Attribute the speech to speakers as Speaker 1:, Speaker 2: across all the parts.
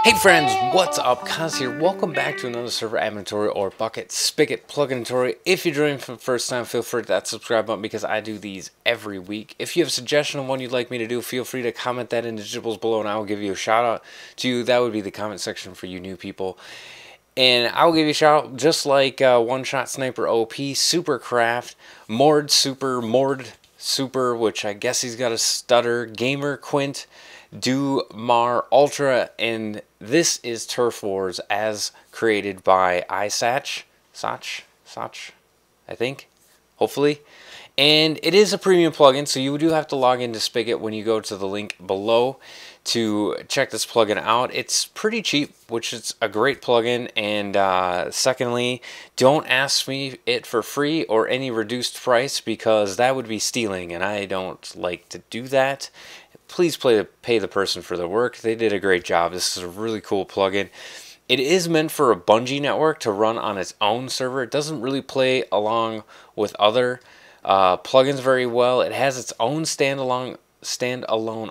Speaker 1: Hey friends, what's up? Kaz here. Welcome back to another server admin tutorial or bucket spigot plugin tutorial. If you're joining for the first time, feel free to hit that subscribe button because I do these every week. If you have a suggestion on one you'd like me to do, feel free to comment that in the digitals below and I will give you a shout out to you. That would be the comment section for you new people. And I will give you a shout out just like One Shot Sniper OP, Supercraft, Mord Super, which I guess he's got a stutter, Gamer Quint, Do Mar Ultra, and this is TurfWars as created by Sach, I think, hopefully. And it is a premium plugin, so you do have to log into Spigot when you go to the link below to check this plugin out. It's pretty cheap, which is a great plugin. And secondly, don't ask me it for free or any reduced price because that would be stealing, and I don't like to do that. Please pay the person for their work. They did a great job. This is a really cool plugin. It is meant for a Bungie network to run on its own server. It doesn't really play along with other plugins very well. It has its own standalone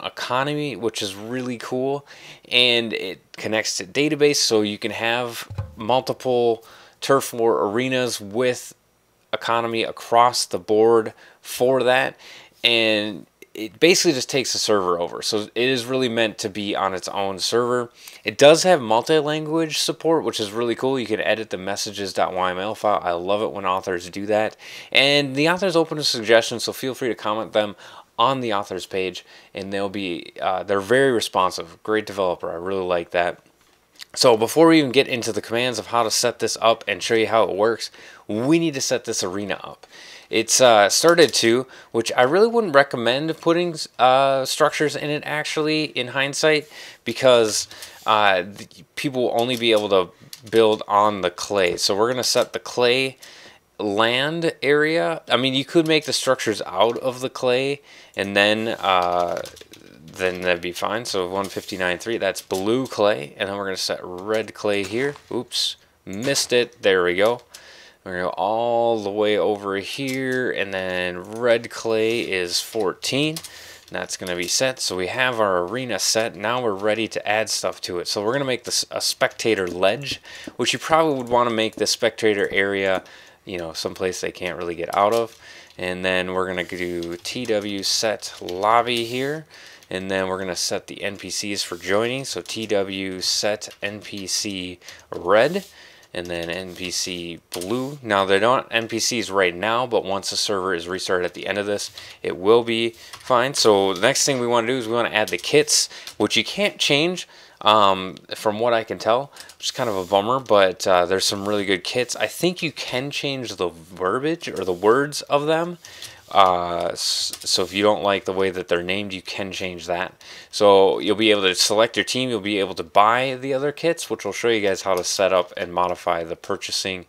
Speaker 1: economy, which is really cool, and it connects to database, so you can have multiple turf war arenas with economy across the board for that. And it basically just takes the server over. So it is really meant to be on its own server. It does have multi-language support, which is really cool. You can edit the messages.yml file. I love it when authors do that. And the author's open to suggestions, so feel free to comment them on the author's page, and they're very responsive. Great developer. I really like that. So before we even get into the commands of how to set this up and show you how it works, we need to set this arena up. It's started to, which I really wouldn't recommend putting structures in it actually in hindsight, because people will only be able to build on the clay. So we're going to set the clay land area. I mean, you could make the structures out of the clay and then that'd be fine. So 159.3, that's blue clay, and then we're going to set red clay here. Oops, missed it. There we go. We're going to go all the way over here, and then red clay is 14. That's going to be set. So we have our arena set. Now we're ready to add stuff to it. So we're going to make this a spectator ledge, which you probably would want to make the spectator area, you know, someplace they can't really get out of. And then we're going to do TW set lobby here. And then we're going to set the NPCs for joining. So TW set NPC red. And then NPC blue. Now they're not NPCs right now, but once the server is restarted at the end of this, it will be fine. So the next thing we want to do is we want to add the kits, which you can't change from what I can tell, which is kind of a bummer, but there's some really good kits. I think you can change the verbiage or the words of them. So if you don't like the way that they're named, you can change that. So you'll be able to select your team. You'll be able to buy the other kits, which will show you guys how to set up and modify the purchasing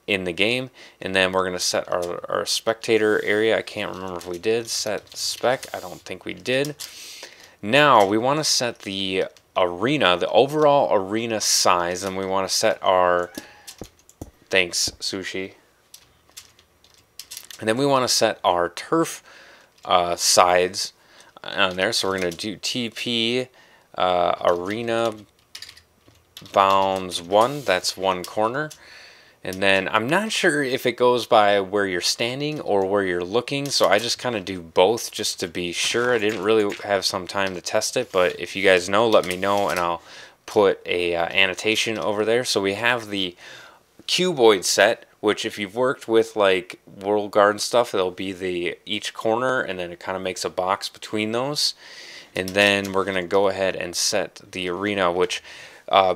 Speaker 1: in the game. And then we're going to set our spectator area. I can't remember if we did set spec. I don't think we did. Now we want to set the arena, the overall arena size, and we want to set our, thanks Sushi. And then we want to set our turf sides on there. So we're going to do TP arena bounds 1. That's one corner. And then I'm not sure if it goes by where you're standing or where you're looking. So I just kind of do both just to be sure. I didn't really have some time to test it. But if you guys know, let me know and I'll put a annotation over there. So we have the cuboid set, which if you've worked with like World Guard stuff, it'll be each corner, and then it kind of makes a box between those. And then we're going to go ahead and set the arena, which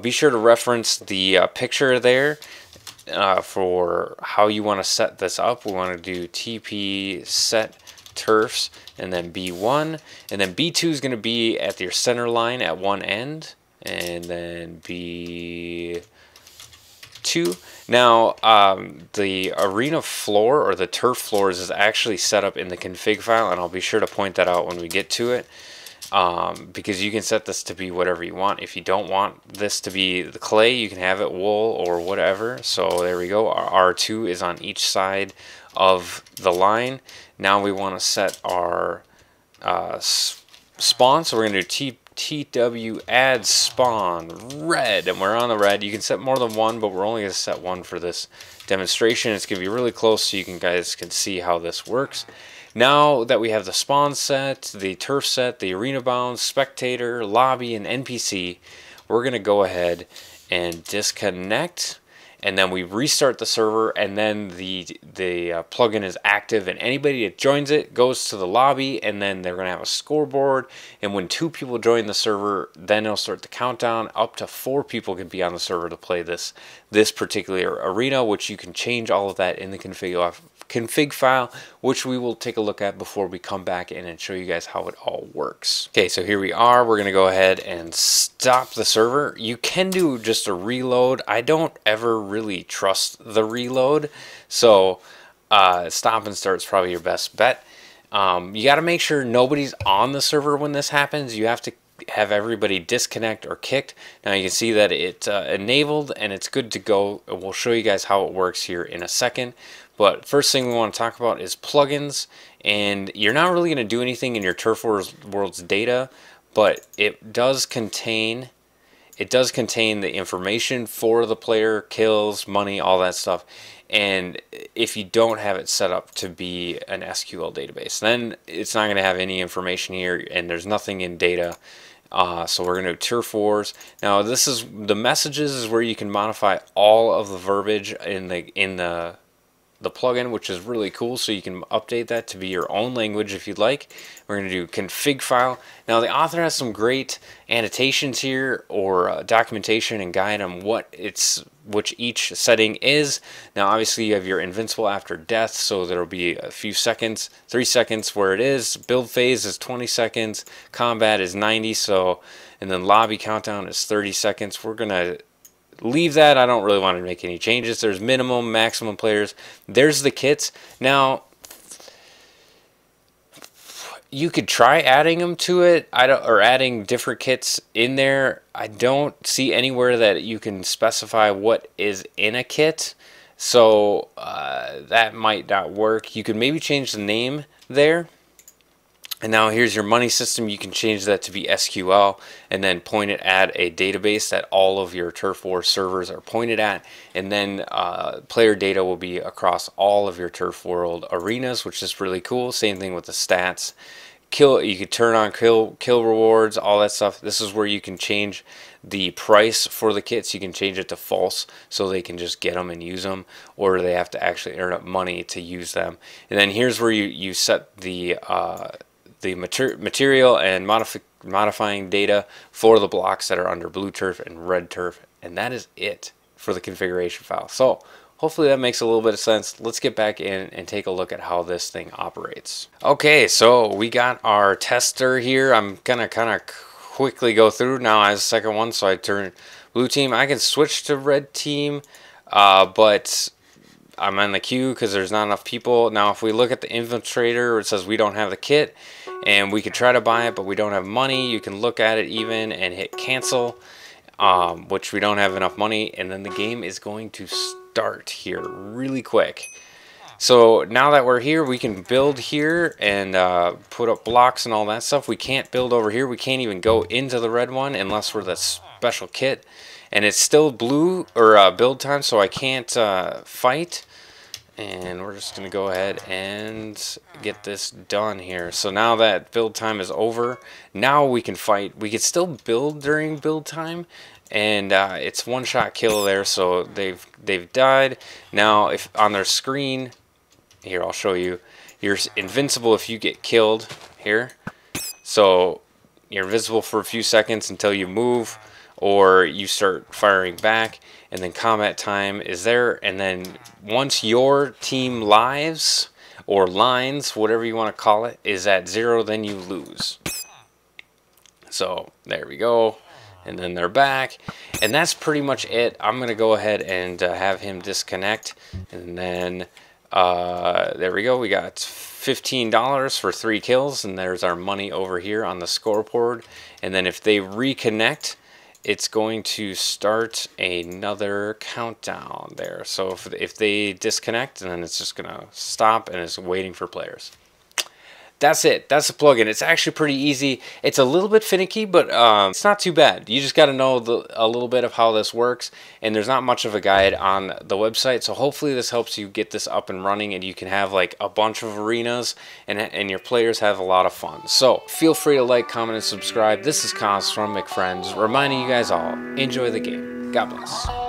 Speaker 1: be sure to reference the picture there for how you want to set this up. We want to do TP set turfs and then B1, and then B2 is going to be at your center line at one end, and then B2. Now, the arena floor or the turf floors is actually set up in the config file, and I'll be sure to point that out when we get to it, because you can set this to be whatever you want. If you don't want this to be the clay, you can have it wool or whatever. So there we go. Our R2 is on each side of the line. Now we want to set our spawn. So we're going to do TW add spawn red, and we're on the red. You can set more than one, but we're only going to set one for this demonstration. It's going to be really close so you guys can see how this works. Now that we have the spawn set, the turf set, the arena bounds, spectator, lobby, and NPC, we're going to go ahead and disconnect, and then we restart the server, and then the plugin is active, and anybody that joins it goes to the lobby, and then they're going to have a scoreboard, and when 2 people join the server, then it'll start the countdown. Up to 4 people can be on the server to play this particular arena, which you can change all of that in the config file, which we will take a look at before we come back in and show you guys how it all works. Okay, so here we are. We're going to go ahead and stop the server. You can do just a reload. I don't ever really trust the reload, so stop and start is probably your best bet. You got to make sure nobody's on the server when this happens. You have to have everybody disconnect or kicked. Now you can see that it enabled and it's good to go. We'll show you guys how it works here in a second. But first thing we want to talk about is plugins, and you're not really going to do anything in your TurfWars data, but it does contain the information for the player, kills, money, all that stuff. And if you don't have it set up to be an SQL database, then it's not going to have any information here, and there's nothing in data. So we're going to do TurfWars. Now this is the messages is where you can modify all of the verbiage in the plugin, which is really cool, so you can update that to be your own language if you'd like. We're going to do config file. Now the author has some great annotations here, or documentation and guide on which each setting is. Now obviously you have your invincible after death, so there will be a few seconds, 3 seconds where it is. Build phase is 20 seconds, combat is 90, so, and then lobby countdown is 30 seconds. We're going to leave that. I don't really want to make any changes. There's minimum, maximum players. There's the kits. Now you could try adding them to it, or adding different kits in there. I don't see anywhere that you can specify what is in a kit, so that might not work. You could maybe change the name there. And now here's your money system. You can change that to be SQL and then point it at a database that all of your TurfWars servers are pointed at. And then player data will be across all of your Turf World arenas, which is really cool. Same thing with the stats. You could turn on kill rewards, all that stuff. This is where you can change the price for the kits. You can change it to false, so they can just get them and use them, or they have to actually earn up money to use them. And then here's where you set the material and modifying data for the blocks that are under blue turf and red turf, and that is it for the configuration file. So hopefully that makes a little bit of sense. Let's get back in and take a look at how this thing operates. Okay, so we got our tester here. I'm gonna kind of quickly go through now as second one. So I turn blue team. I can switch to red team, but I'm on the queue because there's not enough people. Now if we look at the infiltrator, it says we don't have the kit, and we could try to buy it, but we don't have money. You can look at it even and hit cancel, which we don't have enough money, and then the game is going to start here really quick. So now that we're here, we can build here and put up blocks and all that stuff. We can't build over here. We can't even go into the red one unless we're the special kit. And it's still blue, or build time, so I can't fight. And we're just going to go ahead and get this done here. So now that build time is over, now we can fight. We could still build during build time, and it's one-shot kill there, so they've died. Now, if on their screen, here I'll show you, you're invincible if you get killed here. So you're invisible for a few seconds until you move, or you start firing back, and then combat time is there. And then once your team lives, or lines, whatever you want to call it, is at 0, then you lose. So there we go, and then they're back, and that's pretty much it. I'm gonna go ahead and have him disconnect, and then there we go. We got $15 for 3 kills, and there's our money over here on the scoreboard. And then if they reconnect, it's going to start another countdown there. So if they disconnect, and then it's just gonna stop, and it's waiting for players. that's it. That's the plugin. It's actually pretty easy. It's a little bit finicky, but it's not too bad. You just got to know a little bit of how this works, and there's not much of a guide on the website. So hopefully this helps you get this up and running, and you can have like a bunch of arenas, and your players have a lot of fun. So feel free to like, comment, and subscribe. This is Cos from McFriends, reminding you guys all, enjoy the game. God bless.